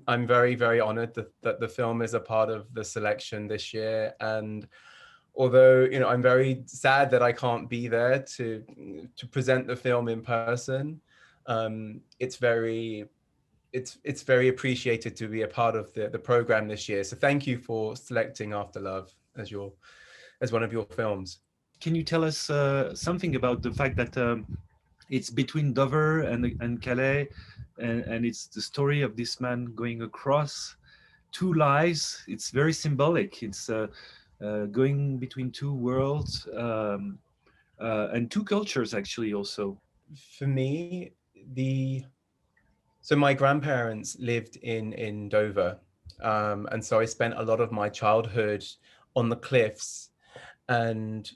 I'm very, very honored that the film is a part of the selection this year. And although, I'm very sad that I can't be there to present the film in person, it's very appreciated to be a part of the program this year. So thank you for selecting After Love as one of your films. Can you tell us something about the fact that it's between Dover and Calais, and it's the story of this man going across two lives. It's very symbolic. It's going between two worlds and two cultures, actually, also. For me, so my grandparents lived in Dover, and so I spent a lot of my childhood on the cliffs, and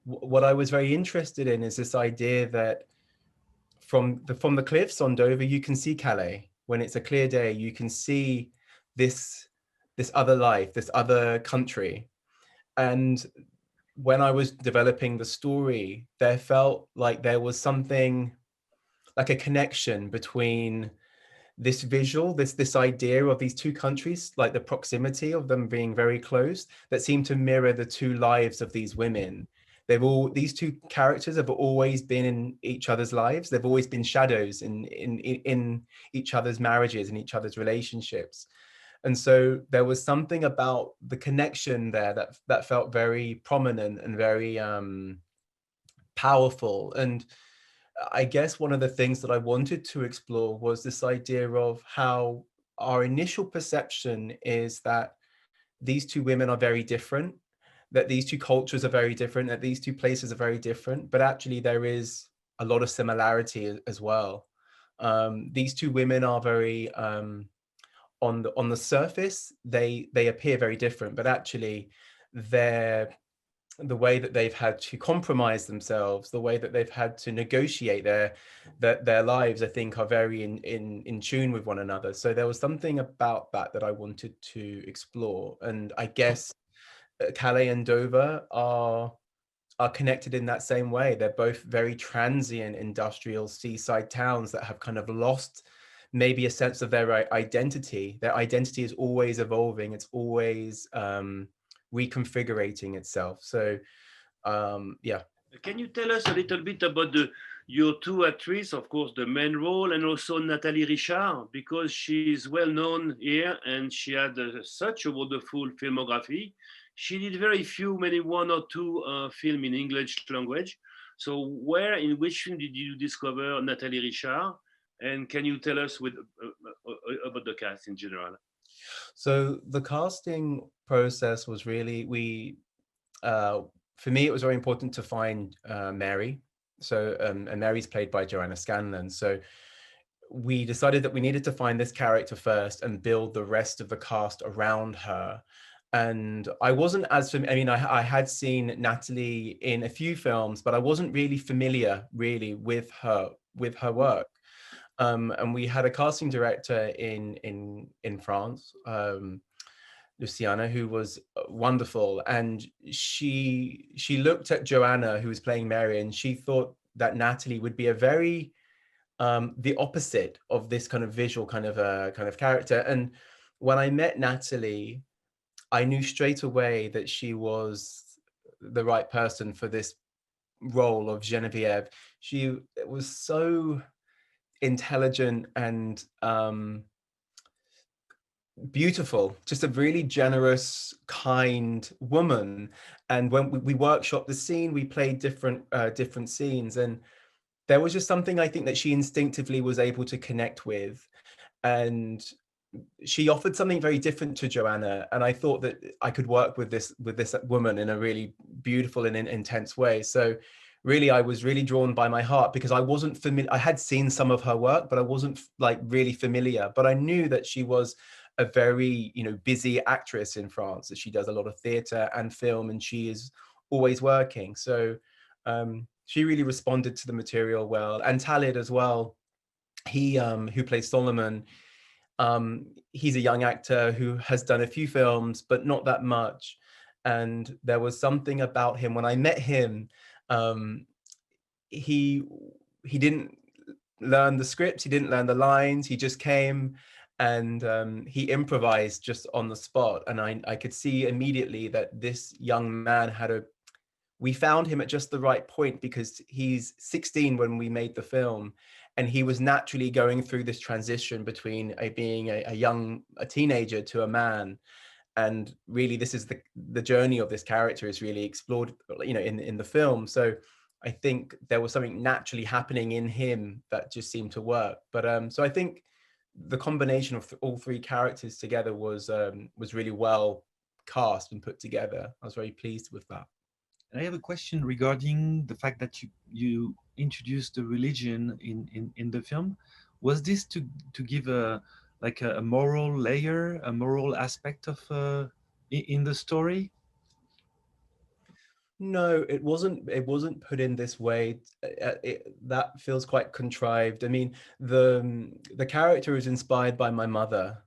what I was very interested in is this idea that from the cliffs on Dover, you can see Calais. When it's a clear day, you can see this other life, this other country. And when I was developing the story, there felt like there was something like a connection between this visual, this idea of these two countries, like the proximity of them being very close, that seemed to mirror the two lives of these women. These two characters have always been in each other's lives. They've always been shadows in each other's marriages, in each other's relationships. And so there was something about the connection there that felt very prominent and very powerful. And I guess one of the things that I wanted to explore was this idea of how our initial perception is that these two women are very different, that these two cultures are very different, that these two places are very different, but actually there is a lot of similarity as well. These two women are very, on the surface, they appear very different, but actually the way that they've had to compromise themselves, the way that they've had to negotiate their lives, I think are very in tune with one another. So there was something about that I wanted to explore. And I guess Calais and Dover are connected in that same way. They're both very transient industrial seaside towns that have kind of lost maybe a sense of their identity. Their identity is always evolving. It's always reconfigurating itself. So yeah. Can you tell us a little bit about your two actresses, of course, the main role, and also Nathalie Richard, because she is well known here and she had such a wonderful filmography. She did very few, maybe one or two film in English language. So in which film did you discover Nathalie Richard? And can you tell us about the cast in general? So the casting process was really, for me, it was very important to find Mary. So, and Mary's played by Joanna Scanlon. So we decided that we needed to find this character first and build the rest of the cast around her. And I wasn't I had seen Natalie in a few films, but I wasn't really familiar with her work. And we had a casting director in France, Luciana, who was wonderful, and she looked at Joanna, who was playing Mary, and she thought that Natalie would be a very the opposite of this kind of visual kind of character. And when I met Natalie, I knew straight away that she was the right person for this role of Geneviève. She was so intelligent and beautiful, just a really generous, kind woman. And when we workshopped the scene, we played different scenes, and there was just something I think that she instinctively was able to connect with. And she offered something very different to Joanna, and I thought that I could work with this woman in a really beautiful and intense way. So really, I was really drawn by my heart, because I wasn't familiar. I had seen some of her work, but I wasn't like really familiar. But I knew that she was a very busy actress in France, that she does a lot of theater and film, and she is always working. So she really responded to the material well. And Talid as well, he who plays Solomon. He's a young actor who has done a few films, but not that much. And there was something about him when I met him. He didn't learn the script, he didn't learn the lines, he just came and he improvised just on the spot. And I could see immediately that this young man we found him at just the right point, because he's 16 when we made the film, and he was naturally going through this transition between being a teenager to a man. And really, this is the journey of this character is really explored, you know, in the film. So I think there was something naturally happening in him that just seemed to work. But so I think the combination of all three characters together was really well cast and put together. I was very pleased with that. And I have a question regarding the fact that you introduced the religion in the film. Was this to give a moral layer, a moral aspect of in the story? No, it wasn't. It wasn't put in this way. That feels quite contrived. I mean, the character is inspired by my mother,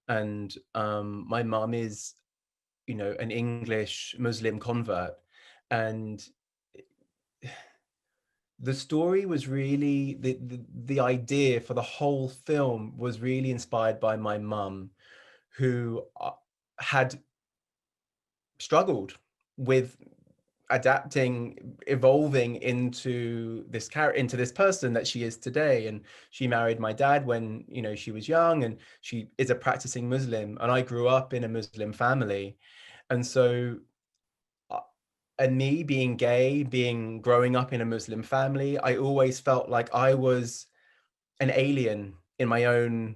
and my mum is, you know, an English Muslim convert, and the story was really the idea for the whole film was really inspired by my mum, who had struggled with adapting, evolving into this character, into this person that she is today. And she married my dad when, you know, she was young, and she is a practicing Muslim, and I grew up in a Muslim family. And so and me being gay, growing up in a Muslim family, I always felt like I was an alien in my own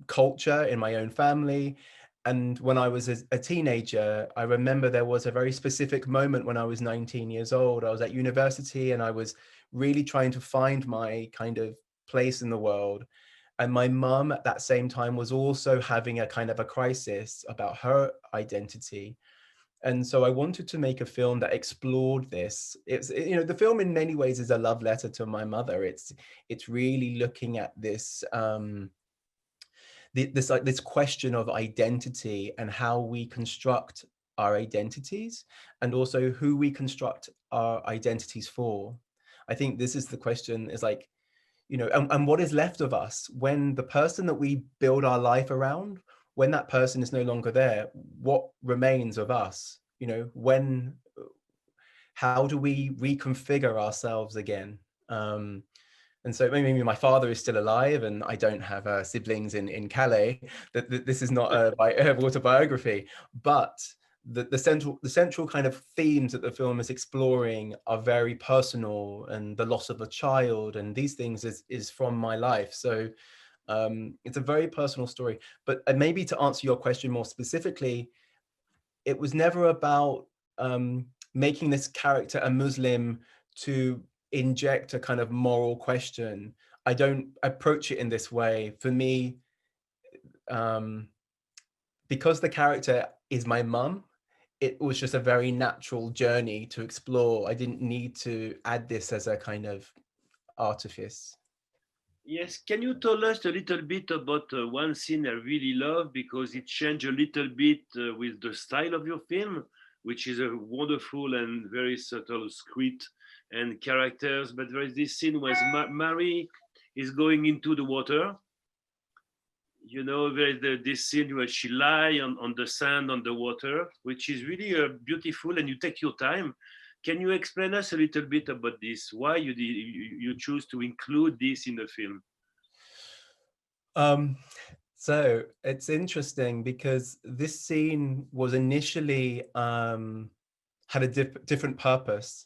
culture, in my own family. And when I was a teenager, I remember there was a very specific moment when I was 19 years old. I was at university, and I was really trying to find my kind of place in the world. And my mum at that same time was also having a kind of a crisis about her identity. And so I wanted to make a film that explored this. You know, the film in many ways is a love letter to my mother. It's really looking at this this question of identity, and how we construct our identities, and also who we construct our identities for. I think this is the question, is like, you know, and what is left of us when the person that we build our life around, when that person is no longer there, what remains of us? You know, how do we reconfigure ourselves again? And so maybe my father is still alive, and I don't have siblings in Calais. That this is not a autobiography, but the central kind of themes that the film is exploring are very personal, and the loss of a child and these things is from my life. So it's a very personal story. But maybe to answer your question more specifically, it was never about making this character a Muslim to inject a kind of moral question. I don't approach it in this way. For me, because the character is my mum, it was just a very natural journey to explore. I didn't need to add this as a kind of artifice. Yes, can you tell us a little bit about one scene I really love, because it changed a little bit with the style of your film, which is a wonderful and very subtle script and characters. But there is this scene where Mary is going into the water. You know, there is this scene where she lie on the sand, on the water, which is really beautiful, and you take your time. Can you explain us a little bit about this? Why you choose to include this in the film? So it's interesting, because this scene was initially had a different purpose.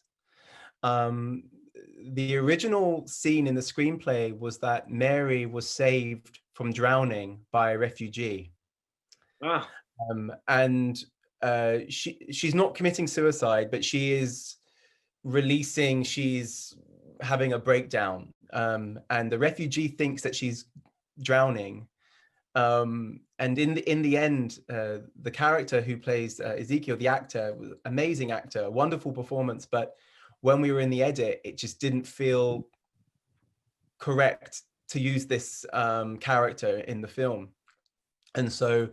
The original scene in the screenplay was that Mary was saved from drowning by a refugee. Ah. And she's not committing suicide, but she's having a breakdown. And the refugee thinks that she's drowning. And in the end, the character who plays Ezekiel, the actor, was amazing actor, wonderful performance. But when we were in the edit, it just didn't feel correct to use this character in the film. And so,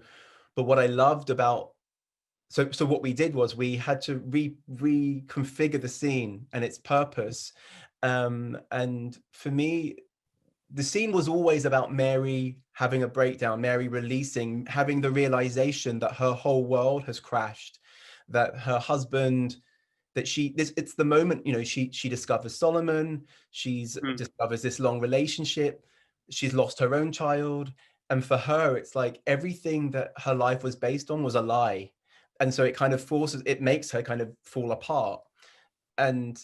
but what I loved about, so what we did was we had to reconfigure the scene and its purpose. And for me, the scene was always about Mary having a breakdown, Mary releasing, having the realization that her whole world has crashed, that her husband, that it's the moment, you know, she discovers Solomon, discovers this long relationship, she's lost her own child. And for her, it's like everything that her life was based on was a lie. And so it kind of makes her kind of fall apart. And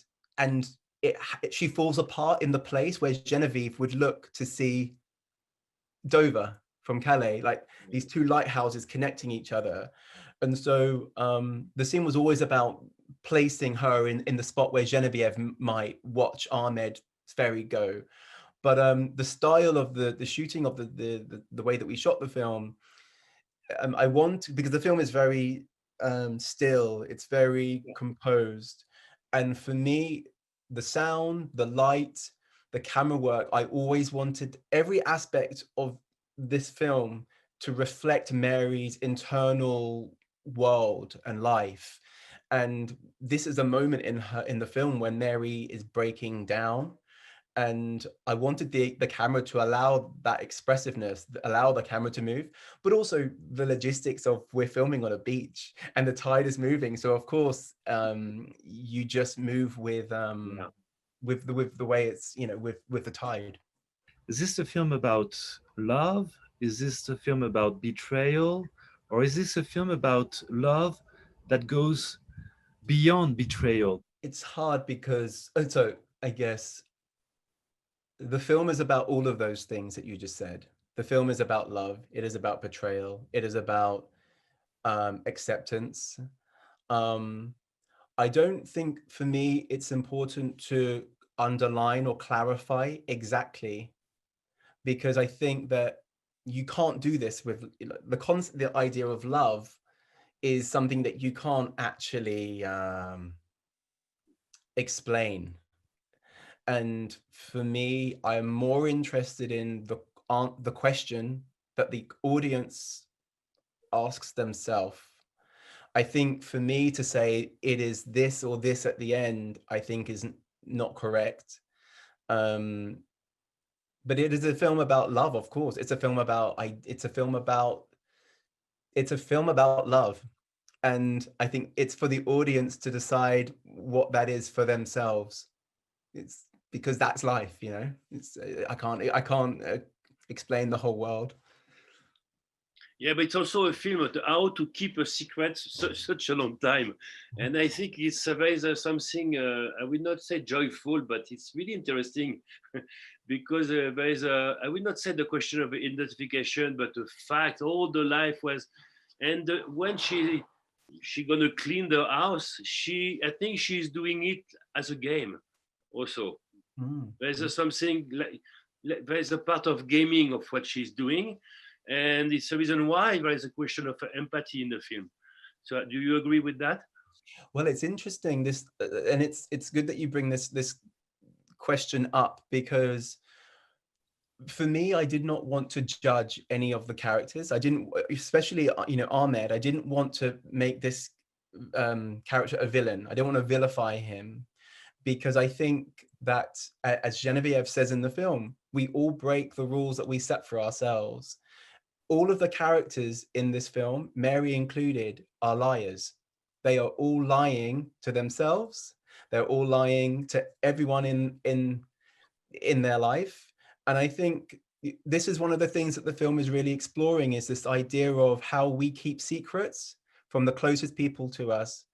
she falls apart in the place where Genevieve would look to see Dover from Calais, like these two lighthouses connecting each other. And so the scene was always about placing her in the spot where Genevieve might watch Ahmed's ferry go. But the style of the shooting of the way that we shot the film, because the film is very still, it's very composed. And for me, the sound, the light, the camera work, I always wanted every aspect of this film to reflect Mary's internal world and life. And this is a moment in the film when Mary is breaking down. And I wanted the camera to allow that expressiveness, allow the camera to move, but also the logistics of we're filming on a beach and the tide is moving. So of course, you just move with the way it's, you know, with the tide. Is this a film about love? Is this a film about betrayal? Or is this a film about love that goes beyond betrayal? It's hard because, so I guess the film is about all of those things that you just said. The film is about love. It is about betrayal. It is about acceptance. I don't think, for me, it's important to underline or clarify exactly, because I think that you can't do this with, you know, the idea of love is something that you can't actually explain. And for me, I'm more interested in the question that the audience asks themselves. I think for me to say it is this or this at the end, I think is not correct. But it is a film about love, of course. It's a film about love. And I think it's for the audience to decide what that is for themselves. It's because that's life, you know. I can't explain the whole world. Yeah, but it's also a film about how to keep a secret such a long time. And I think there is something, I would not say joyful, but it's really interesting because there is I would not say the question of identification, but the fact all the life was, and when she gonna clean the house, I think she's doing it as a game also. There's something like there's a part of gaming of what she's doing. And it's the reason why there is a question of empathy in the film. So do you agree with that? Well, it's interesting and it's good that you bring this question up, because for me, I did not want to judge any of the characters. I didn't, especially, you know, Ahmed, I didn't want to make this character a villain. I didn't want to vilify him, because I think that, as Genevieve says in the film, we all break the rules that we set for ourselves. All of the characters in this film, Mary included, are liars. They are all lying to themselves. They're all lying to everyone in their life. And I think this is one of the things that the film is really exploring, is this idea of how we keep secrets from the closest people to us.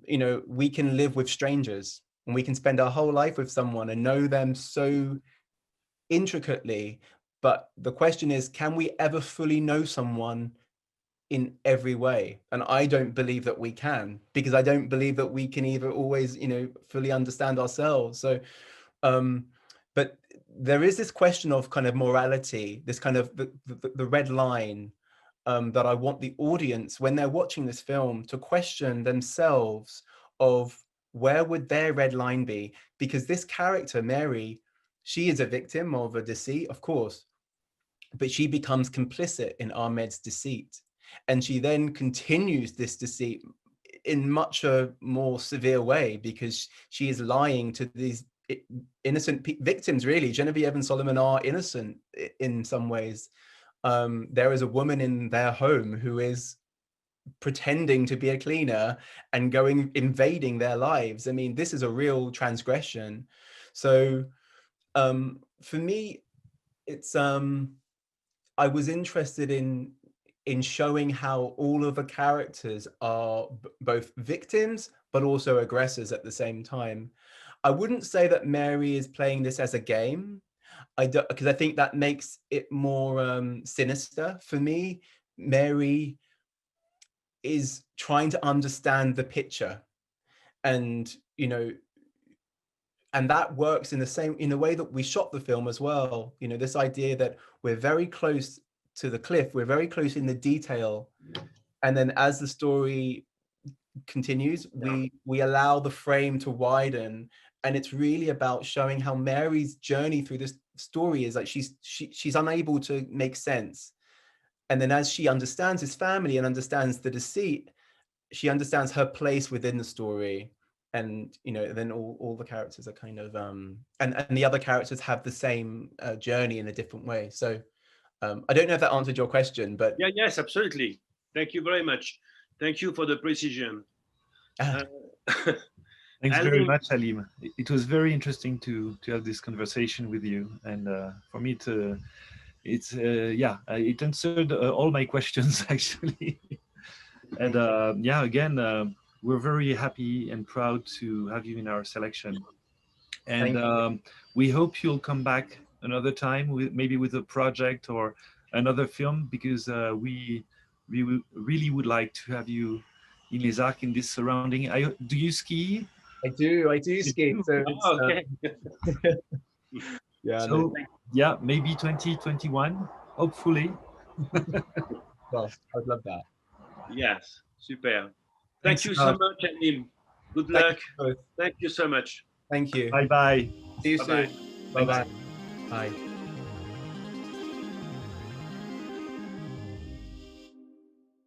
You know, we can live with strangers and we can spend our whole life with someone and know them so intricately. But the question is, can we ever fully know someone in every way? And I don't believe that we can, because I don't believe that we can either always, you know, fully understand ourselves. So, but there is this question of kind of morality, this kind of the red line, that I want the audience, when they're watching this film, to question themselves of where would their red line be? Because this character, Mary, she is a victim of a deceit, of course, but she becomes complicit in Ahmed's deceit. And she then continues this deceit in much a more severe way, because she is lying to these innocent victims, really. Genevieve and Solomon are innocent in some ways. There is a woman in their home who is pretending to be a cleaner and invading their lives. I mean, this is a real transgression. So for me, it's I was interested in showing how all of the characters are both victims but also aggressors at the same time. I wouldn't say that Mary is playing this as a game, because I think that makes it more sinister. For me, Mary is trying to understand the picture, and and that works in a way that we shot the film as well. This idea that we're very close to the cliff, we're very close in the detail, and then as the story continues, we allow the frame to widen, and it's really about showing how Mary's journey through this story is like she's unable to make sense. And then as she understands his family and understands the deceit, she understands her place within the story. And then all the characters are kind of and the other characters have the same journey in a different way. So I don't know if that answered your question, but yes, absolutely. Thank you very much. Thank you for the precision. Thanks very much, Aleem. It was very interesting to have this conversation with you, and for me it answered all my questions actually. And again, we're very happy and proud to have you in our selection, and we hope you'll come back another time, maybe with a project or another film, because we really would like to have you in Les Arcs, in this surrounding. Do you ski? I do ski. So okay. Maybe 2021, hopefully. Well, I'd love that. Yes, super. Thank you so much, Aleem. Good luck. Thank you so much. Thank you. Bye-bye. See you soon. Bye-bye. Bye-bye. Bye.